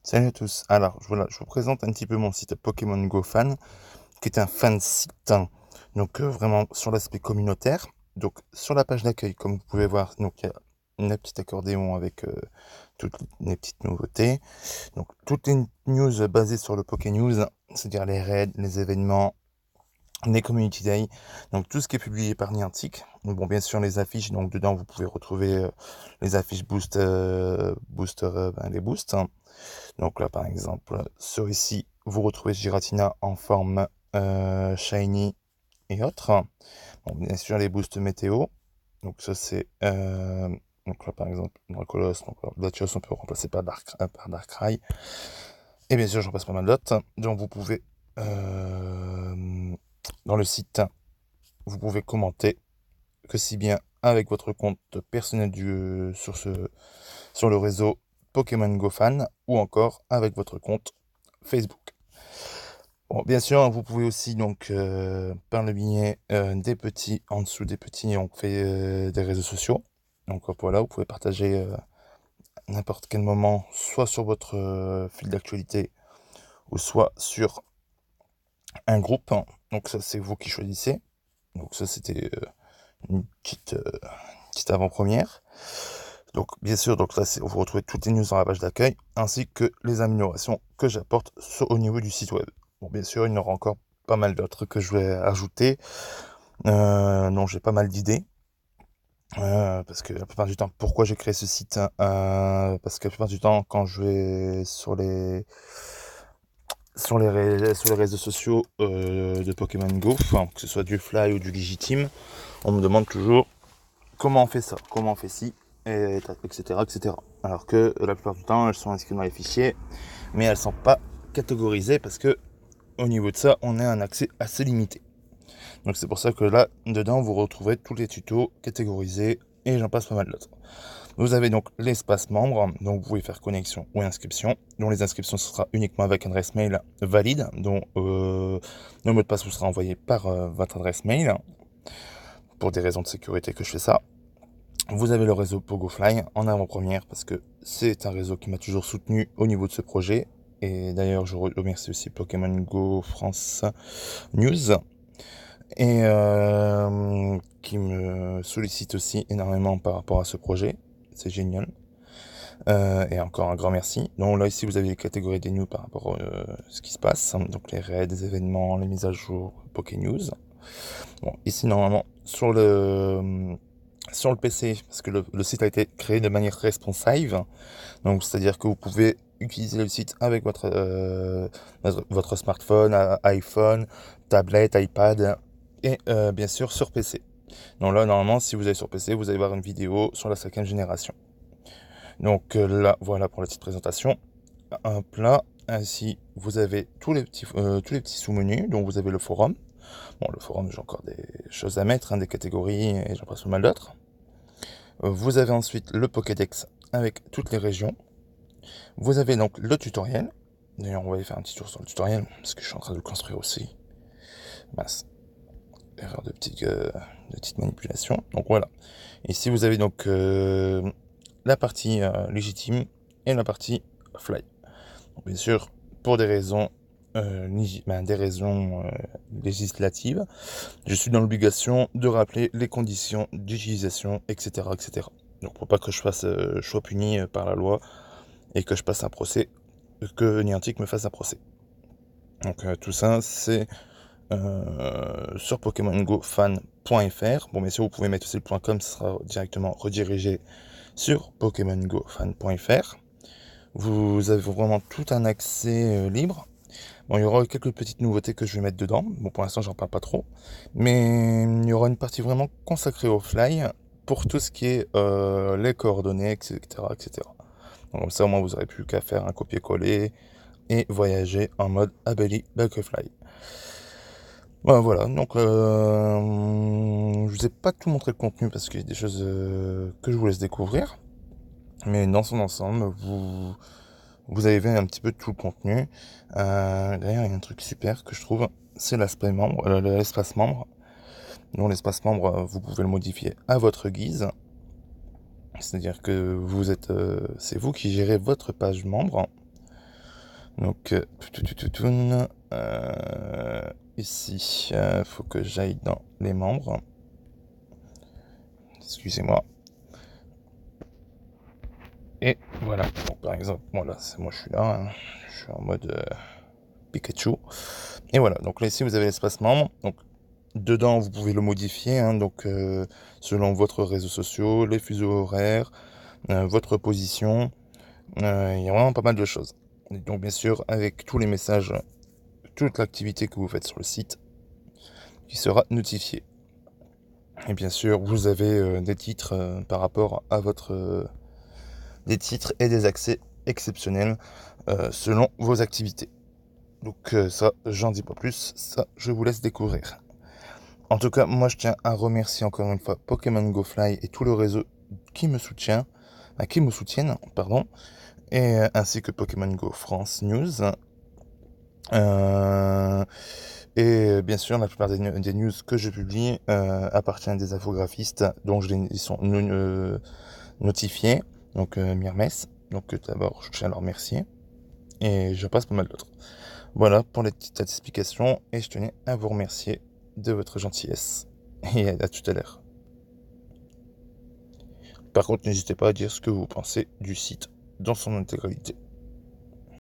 Salut à tous. Alors, voilà, je vous présente un petit peu mon site Pokémon Go Fan, qui est un fan site, hein. Donc, vraiment sur l'aspect communautaire. Donc, sur la page d'accueil, comme vous pouvez voir, donc il y a une petite accordéon avec toutes les petites nouveautés. Donc, toutes les news basées sur le Poké News, c'est-à-dire les raids, les événements, les Community Day, donc tout ce qui est publié par Niantic. Bon, bien sûr, les affiches, donc dedans, vous pouvez retrouver les affiches les boosts, hein. Donc là, par exemple, sur ici, vous retrouvez Giratina en forme shiny et autres. Bon, bien sûr, les boosts météo. Donc ça, c'est... donc là, par exemple, Dracolos, donc Latios, on peut remplacer par Darkrai. Et bien sûr, j'en passe pas mal d'autres. Donc vous pouvez, dans le site, vous pouvez commenter que si bien avec votre compte personnel sur le réseau Pokémon Go Fan ou encore avec votre compte Facebook. Bon, bien sûr, vous pouvez aussi donc par le biais des petits en dessous des petits, on fait des réseaux sociaux. Donc voilà, vous pouvez partager n'importe quel moment, soit sur votre fil d'actualité ou soit sur un groupe. Donc ça, c'est vous qui choisissez. Donc ça, c'était une petite avant-première. Donc bien sûr, donc là, vous retrouvez toutes les news dans la page d'accueil, ainsi que les améliorations que j'apporte au niveau du site web. Bon, bien sûr, il y en aura encore pas mal d'autres que je vais ajouter. Non, j'ai pas mal d'idées. Parce que la plupart du temps, pourquoi j'ai créé ce site, parce que la plupart du temps, quand je vais sur les réseaux sociaux de Pokémon Go, enfin, que ce soit du Fly ou du Légitime, on me demande toujours comment on fait ça, comment on fait ci, etc., etc. Alors que la plupart du temps, elles sont inscrites dans les fichiers, mais elles ne sont pas catégorisées parce que au niveau de ça, on a un accès assez limité. Donc c'est pour ça que là, dedans, vous retrouverez tous les tutos catégorisés et j'en passe pas mal d'autres. Vous avez donc l'espace membre, donc vous pouvez faire connexion ou inscription. Donc les inscriptions, ce sera uniquement avec adresse mail valide, dont le mot de passe vous sera envoyé par votre adresse mail, pour des raisons de sécurité que je fais ça. Vous avez le réseau PogoFly en avant-première parce que c'est un réseau qui m'a toujours soutenu au niveau de ce projet. Et d'ailleurs, je remercie aussi Pokémon Go France News et qui me sollicite aussi énormément par rapport à ce projet. C'est génial. Et encore un grand merci. Donc là, ici, vous avez les catégories des news par rapport à ce qui se passe. Donc les raids, les événements, les mises à jour, Poké News. Bon, ici, normalement, sur le PC, parce que le site a été créé de manière responsive, donc c'est-à-dire que vous pouvez utiliser le site avec votre smartphone, iPhone, tablette, iPad et bien sûr sur PC. Donc là, normalement, si vous allez sur PC, vous allez voir une vidéo sur la 5e génération. Donc là, voilà pour la petite présentation. Hop là, ainsi vous avez tous les petits sous-menus. Donc vous avez le forum. Bon, le forum, j'ai encore des choses à mettre, hein, des catégories et j'en passe pas mal d'autres. Vous avez ensuite le Pokédex avec toutes les régions. Vous avez donc le tutoriel. D'ailleurs, on va aller faire un petit tour sur le tutoriel parce que je suis en train de le construire aussi. Mince, erreur de petite manipulation. Donc voilà. Ici, vous avez donc la partie légitime et la partie fly. Donc, bien sûr, pour des raisons, législatives, je suis dans l'obligation de rappeler les conditions d'utilisation, etc., etc. Donc pour pas que je sois puni par la loi et que je passe un procès, que Niantic me fasse un procès. Donc tout ça, c'est sur PokémonGoFan.fr. Bon, bien sûr, vous pouvez mettre aussi le .com, ce sera directement redirigé sur PokémonGoFan.fr. Vous avez vraiment tout un accès libre. Bon, il y aura quelques petites nouveautés que je vais mettre dedans. Bon, pour l'instant, j'en parle pas trop. Mais il y aura une partie vraiment consacrée au fly pour tout ce qui est les coordonnées, etc., etc. Donc, comme ça, au moins, vous n'aurez plus qu'à faire un copier-coller et voyager en mode Abeli Butterfly. Voilà, donc je vous ai pas tout montré le contenu parce qu'il y a des choses que je vous laisse découvrir. Mais dans son ensemble, vous avez vu un petit peu tout le contenu. D'ailleurs, il y a un truc super que je trouve, c'est l'espace membre. Donc l'espace membre, vous pouvez le modifier à votre guise. C'est-à-dire que c'est vous qui gérez votre page membre. Donc, ici, faut que j'aille dans les membres. Excusez-moi. Et voilà. Donc, par exemple, voilà, moi je suis là. Hein. Je suis en mode Pikachu. Et voilà. Donc là, ici, vous avez l'espace membre. Donc, dedans, vous pouvez le modifier. Hein, donc, selon votre réseau social, les fuseaux horaires, votre position. Il y a vraiment pas mal de choses. Et donc, bien sûr, avec tous les messages, toute l'activité que vous faites sur le site qui sera notifiée. Et bien sûr, vous avez des titres par rapport à votre... des titres et des accès exceptionnels selon vos activités. Donc ça, j'en dis pas plus, ça, je vous laisse découvrir. En tout cas, moi, je tiens à remercier encore une fois Pokémon Go Fly et tout le réseau qui me soutient, qui me soutiennent, pardon, et ainsi que Pokémon Go France News. Et bien sûr, la plupart des news que je publie appartiennent à des infographistes dont ils sont notifiés, donc Myrmes. Donc d'abord, je tiens à leur remercier. Et je passe pas mal d'autres. Voilà pour les petites explications et je tenais à vous remercier de votre gentillesse. Et à tout à l'heure. Par contre, n'hésitez pas à dire ce que vous pensez du site dans son intégralité.